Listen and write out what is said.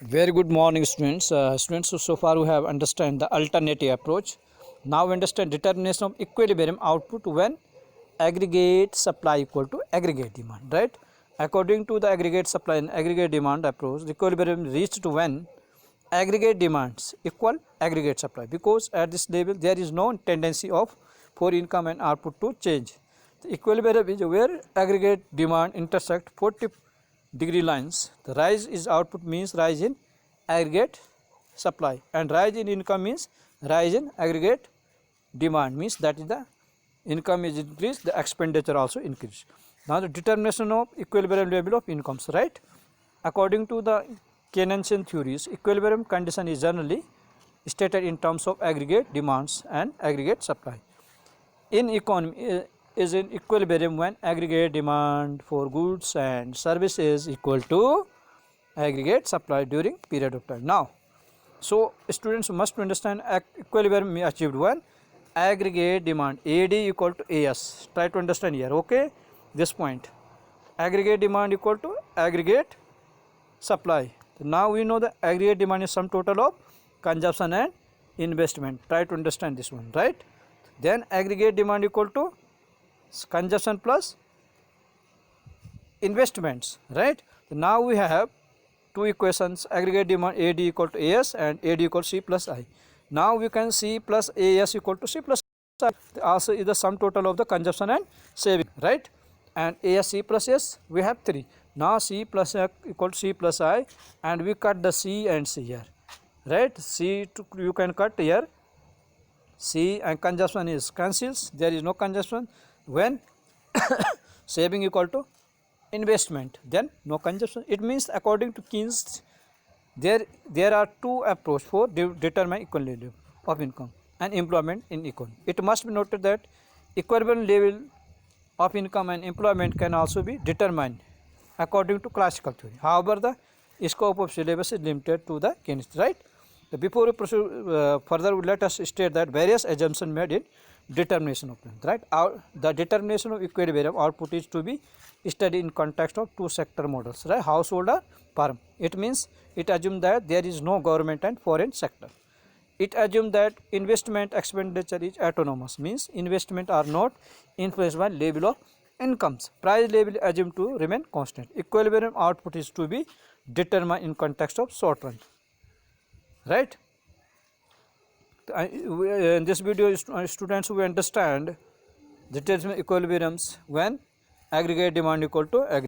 Very good morning, students. So far we have understand the alternative approach. Now understand determination of equilibrium output when aggregate supply equal to aggregate demand. Right? According to the aggregate supply and aggregate demand approach, the equilibrium reached when aggregate demands equal aggregate supply, because at this level there is no tendency of for income and output to change. The equilibrium is where aggregate demand intersect 40-degree lines. The rise is output means rise in aggregate supply, and rise in income means rise in aggregate demand, means that is the income is increased, the expenditure also increased. Now the determination of equilibrium level of incomes, right? According to the Keynesian theories, equilibrium condition is generally stated in terms of aggregate demands and aggregate supply. In economy is in equilibrium when aggregate demand for goods and services equal to aggregate supply during period of time. Now, so students must understand equilibrium achieved when aggregate demand AD equal to AS. Try to understand here, okay, this point. Aggregate demand equal to aggregate supply. Now we know the aggregate demand is sum total of consumption and investment. Try to understand this one, right? Then aggregate demand equal to consumption plus investments, right? Now we have two equations, aggregate demand AD equal to AS and AD equal to C plus I. Now we can C plus AS equal to C plus I also is the sum total of the consumption and saving, right? And AS C plus S we have 3. Now C plus I equal to C plus I, and we cut the C and C here, right? C to, you can cut here C, and consumption is cancels, there is no consumption. When saving equal to investment, then no consumption. It means according to Keynes there are two approaches for determine equilibrium of income and employment in economy. It must be noted that equilibrium level of income and employment can also be determined according to classical theory. However, the scope of syllabus is limited to the Keynes, right? Before we proceed further, let us state that various assumptions made in determination of length, right? The determination of equilibrium output is to be studied in context of two sector models, right? Household or firm. It means it assumes that there is no government and foreign sector. It assumes that investment expenditure is autonomous, means investment are not influenced by level of incomes. Price level assumed to remain constant. Equilibrium output is to be determined in context of short run, right? In this video, students will understand the equilibriums when aggregate demand equal to aggregate